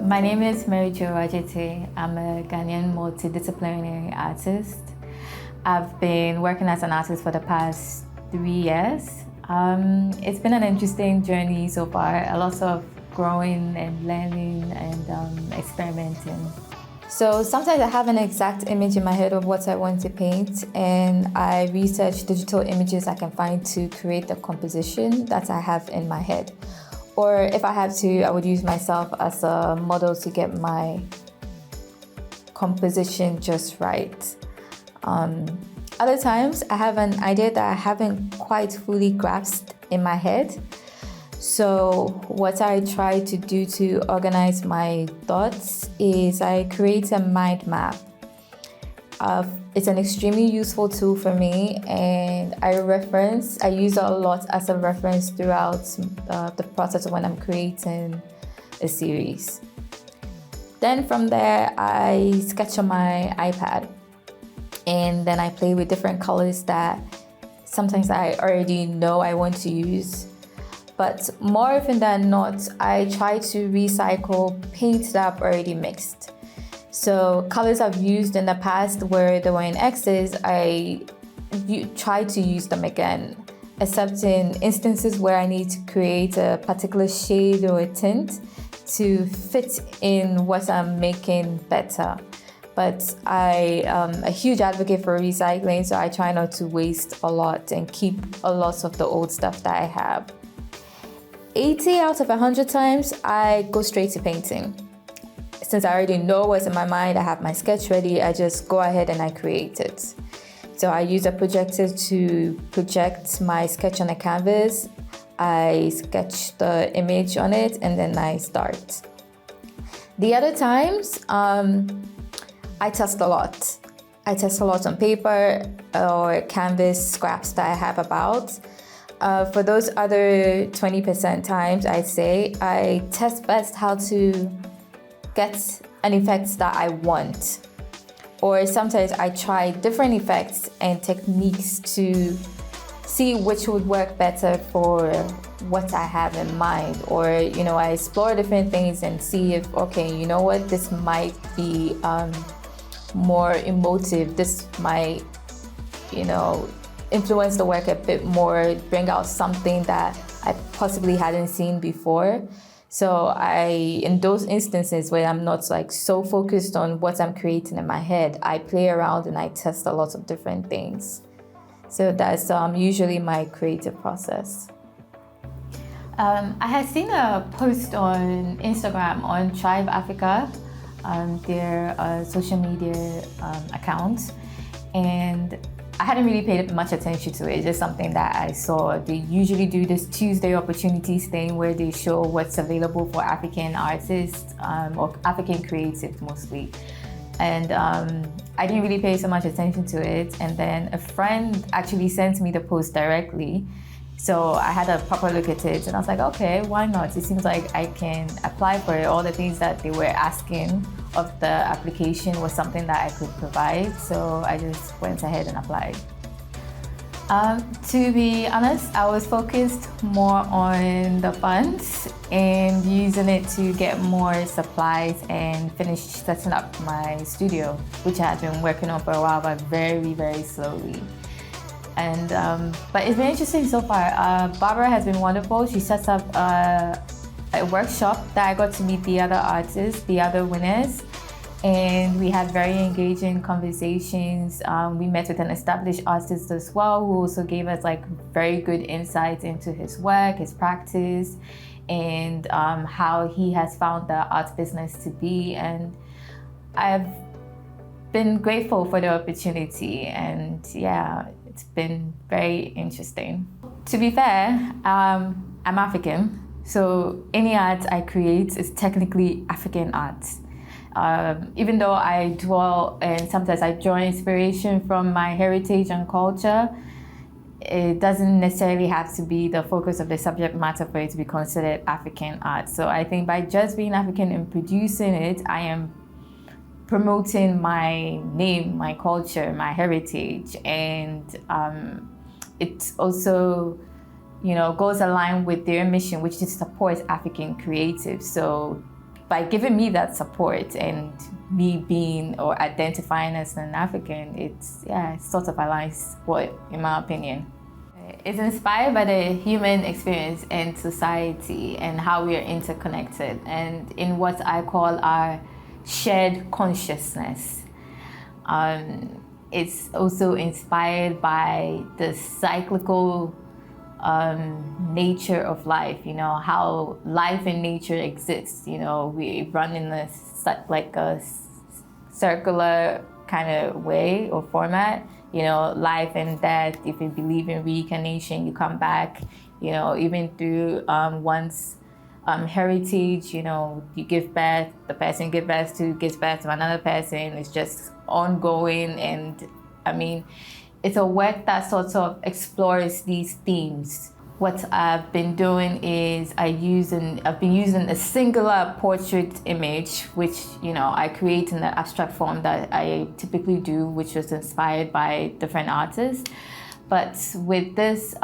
My name is Mary Jo Adjetey. I'm a Ghanaian multidisciplinary artist. I've been working as an artist for the past 3 years. It's been an interesting journey so far, a lot of growing and learning and experimenting. So sometimes I have an exact image in my head of what I want to paint, and I research digital images I can find to create the composition that I have in my head. Or if I have to, I would use myself as a model to get my composition just right. Other times I have an idea that I haven't quite fully grasped in my head. So what I try to do to organize my thoughts is I create a mind map. It's an extremely useful tool for me, and I use it a lot as a reference throughout the process of when I'm creating a series. Then from there, I sketch on my iPad, and then I play with different colors that sometimes I already know I want to use. But more often than not, I try to recycle paint that I've already mixed. So colors I've used in the past where they were in X's, I try to use them again, except in instances where I need to create a particular shade or a tint to fit in what I'm making better. But I am a huge advocate for recycling, so I try not to waste a lot and keep a lot of the old stuff that I have. 80 out of 100 times, I go straight to painting. Since I already know what's in my mind, I have my sketch ready, I just go ahead and I create it. So I use a projector to project my sketch on a canvas. I sketch the image on it and then I start. The other times, I test a lot. I test a lot on paper or canvas scraps that I have about. For those other 20% times, I'd say I test best how to get an effect that I want. Or sometimes I try different effects and techniques to see which would work better for what I have in mind. Or, I explore different things and see if, this might be more emotive. This might, influence the work a bit more, bring out something that I possibly hadn't seen before. So in those instances where I'm not so focused on what I'm creating in my head, I play around and I test a lot of different things. So that's usually my creative process. I had seen a post on Instagram on Tribe Africa, their social media account, and I hadn't really paid much attention to it. It's just something that I saw. They usually do this Tuesday opportunities thing where they show what's available for African artists or African creatives mostly. And I didn't really pay so much attention to it. And then a friend actually sent me the post directly. So I had a proper look at it and I was like, okay, why not? It seems like I can apply for it. All the things that they were asking of the application was something that I could provide. So I just went ahead and applied. To be honest, I was focused more on the funds and using it to get more supplies and finish setting up my studio, which I had been working on for a while, but very, very slowly. And but it's been interesting so far. Barbara has been wonderful. She sets up a workshop that I got to meet the other artists, the other winners, and we had very engaging conversations. We met with an established artist as well, who also gave us very good insights into his work, his practice, and how he has found the art business to be. And I've been grateful for the opportunity, and yeah, it's been very interesting. To be fair, I'm African, so any art I create is technically African art. Even though I dwell and sometimes I draw inspiration from my heritage and culture, it doesn't necessarily have to be the focus of the subject matter for it to be considered African art. So I think by just being African and producing it, I am promoting my name, my culture, my heritage, and it also, goes aligned with their mission, which is to support African creatives. So by giving me that support and me being or identifying as an African, it's sort of aligns what, in my opinion. It's inspired by the human experience and society and how we are interconnected, and in what I call our shared consciousness. It's also inspired by the cyclical nature of life, how life and nature exists. We run in a circular kind of way or format. Life and death. If you believe in reincarnation, you come back. Even through one's heritage. You give birth. The person gives birth to another person. It's just ongoing, and I mean, it's a work that sort of explores these themes. What I've been doing is I've been using a singular portrait image, which I create in the abstract form that I typically do, which was inspired by different artists. But with this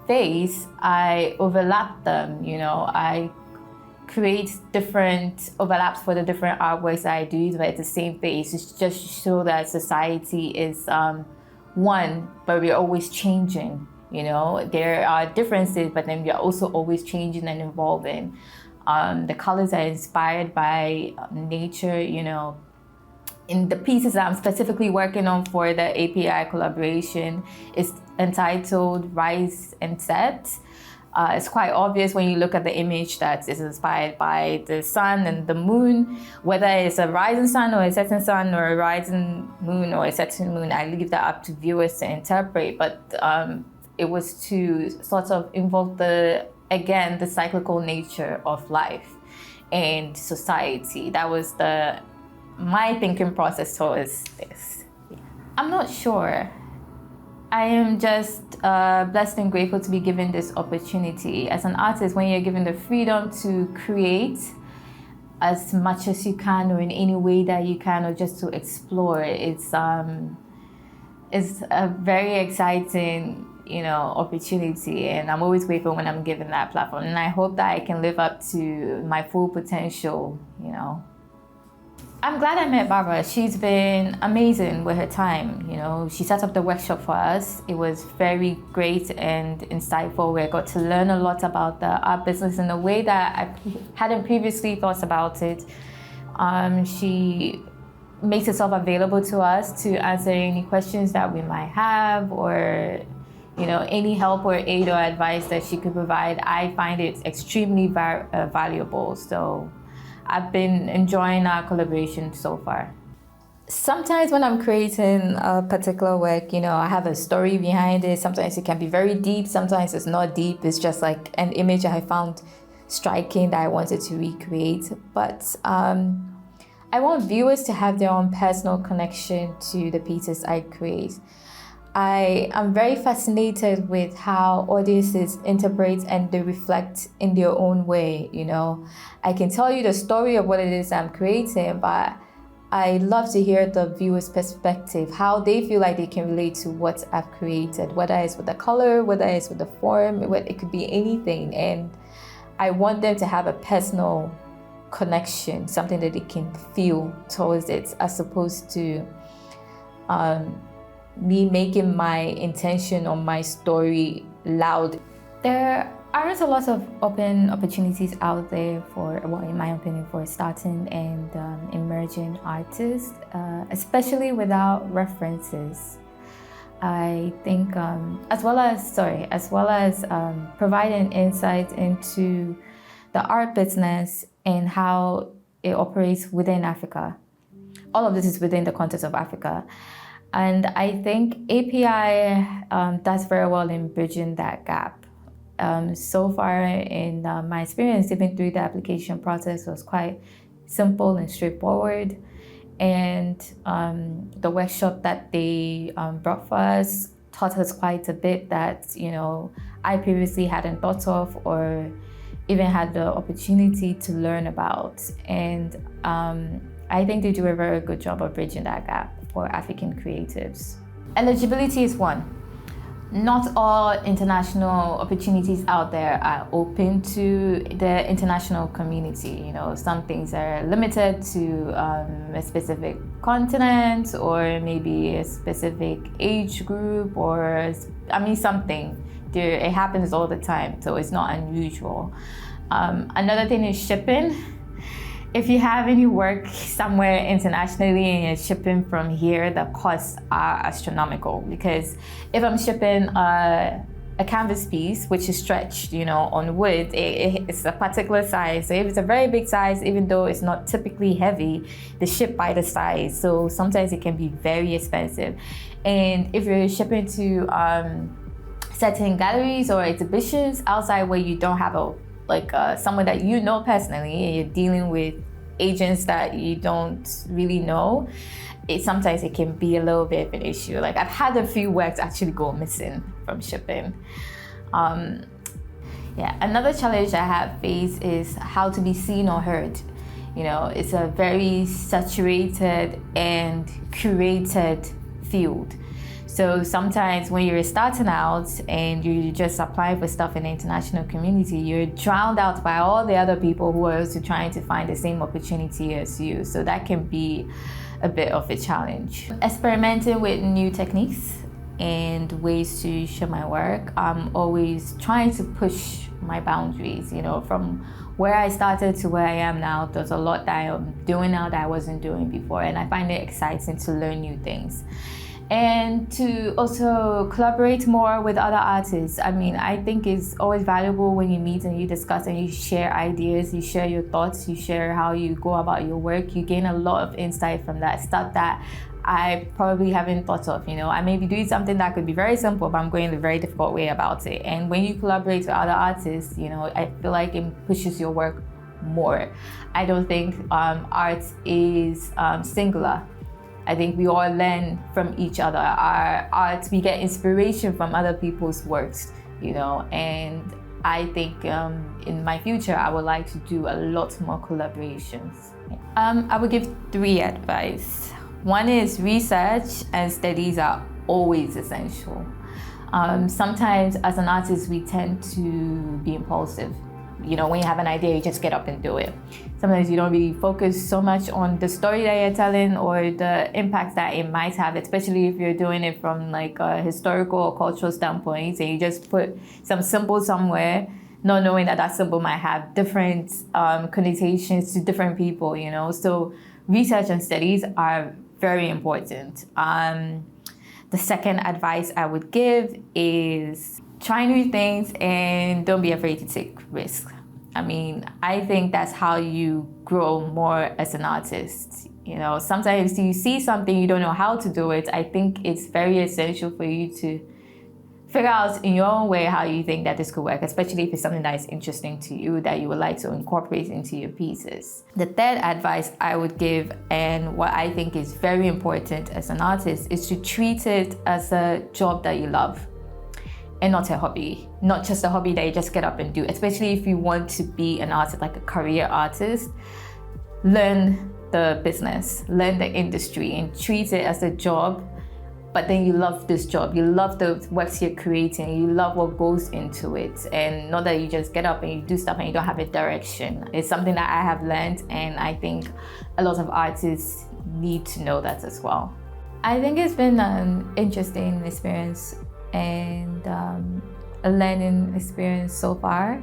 face, I overlap them. I create different overlaps for the different artworks that I do, but it's the same face. It's just to show that society is one, but we're always changing. There are differences, but then we are also always changing and evolving. The colors are inspired by nature. In the pieces that I'm specifically working on for the API collaboration, it's entitled Rise and Set. It's quite obvious when you look at the image that it's inspired by the sun and the moon. Whether it's a rising sun or a setting sun or a rising moon or a setting moon, I leave that up to viewers to interpret. But it was to sort of involve the cyclical nature of life and society. That was my thinking process towards this. I'm not sure. I am just blessed and grateful to be given this opportunity. As an artist, when you're given the freedom to create as much as you can or in any way that you can, or just to explore, it's a very exciting opportunity, and I'm always grateful when I'm given that platform, and I hope that I can live up to my full potential. I'm glad I met Barbara. She's been amazing with her time. She set up the workshop for us. It was very great and insightful. We got to learn a lot about the art business in a way that I hadn't previously thought about it. She makes herself available to us to answer any questions that we might have, or any help or aid or advice that she could provide. I find it extremely valuable. So I've been enjoying our collaboration so far. Sometimes when I'm creating a particular work, I have a story behind it. Sometimes it can be very deep. Sometimes it's not deep. It's just like an image I found striking that I wanted to recreate. But I want viewers to have their own personal connection to the pieces I create. I am very fascinated with how audiences interpret and they reflect in their own way. I can tell you the story of what it is I'm creating, but I love to hear the viewer's perspective, how they feel like they can relate to what I've created, whether it's with the color, whether it's with the form, it could be anything. And I want them to have a personal connection, something that they can feel towards it, as opposed to me making my intention or my story loud. There aren't a lot of open opportunities out there for, in my opinion, for starting and emerging artists, especially without references. I think, as well as providing insight into the art business and how it operates within Africa. All of this is within the context of Africa. And I think API does very well in bridging that gap. So far in my experience, even through the application process, was quite simple and straightforward. And the workshop that they brought for us taught us quite a bit that, I previously hadn't thought of or even had the opportunity to learn about. And I think they do a very good job of bridging that gap for African creatives. Eligibility is one. Not all international opportunities out there are open to the international community. You know, some things are limited to a specific continent or maybe a specific age group, or something. It happens all the time, so it's not unusual. Another thing is shipping. If you have any work somewhere internationally and you're shipping from here, the costs are astronomical, because if I'm shipping a canvas piece, which is stretched, on wood, it's a particular size. So if it's a very big size, even though it's not typically heavy, they ship by the size. So sometimes it can be very expensive. And if you're shipping to certain galleries or exhibitions outside where you don't have someone that you know personally, and you're dealing with agents that you don't really know, sometimes it can be a little bit of an issue. Like, I've had a few works actually go missing from shipping. Another challenge I have faced is how to be seen or heard. It's a very saturated and curated field. So sometimes when you're starting out and you're just applying for stuff in the international community, you're drowned out by all the other people who are also trying to find the same opportunity as you. So that can be a bit of a challenge. Experimenting with new techniques and ways to show my work. I'm always trying to push my boundaries, from where I started to where I am now. There's a lot that I am doing now that I wasn't doing before, and I find it exciting to learn new things. And to also collaborate more with other artists. I think it's always valuable when you meet and you discuss and you share ideas, you share your thoughts, you share how you go about your work. You gain a lot of insight from that, stuff that I probably haven't thought of. I may be doing something that could be very simple, but I'm going the very difficult way about it. And when you collaborate with other artists, I feel like it pushes your work more. I don't think art is singular. I think we all learn from each other. Our art, we get inspiration from other people's works, and I think in my future, I would like to do a lot more collaborations. I would give 3 advice. One is research and studies are always essential. Sometimes as an artist, we tend to be impulsive. When you have an idea, you just get up and do it. Sometimes you don't really focus so much on the story that you're telling or the impact that it might have, especially if you're doing it from like a historical or cultural standpoint, and you just put some symbol somewhere, not knowing that that symbol might have different connotations to different people, So research and studies are very important. The second advice I would give is try new things and don't be afraid to take risks. I think that's how you grow more as an artist. Sometimes you see something, you don't know how to do it. I think it's very essential for you to figure out in your own way how you think that this could work, especially if it's something that is interesting to you that you would like to incorporate into your pieces. The third advice I would give, and what I think is very important as an artist, is to treat it as a job that you love and not a hobby, not just a hobby that you just get up and do, especially if you want to be an artist, like a career artist. Learn the business, learn the industry, and treat it as a job, but then you love this job, you love the works you're creating, you love what goes into it, and not that you just get up and you do stuff and you don't have a direction. It's something that I have learned, and I think a lot of artists need to know that as well. I think it's been an interesting experience and a learning experience so far.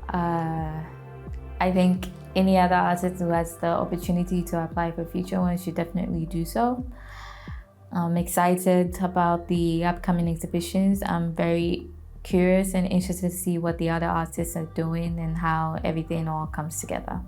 I think any other artist who has the opportunity to apply for future ones should definitely do so. I'm excited about the upcoming exhibitions. I'm very curious and interested to see what the other artists are doing and how everything all comes together.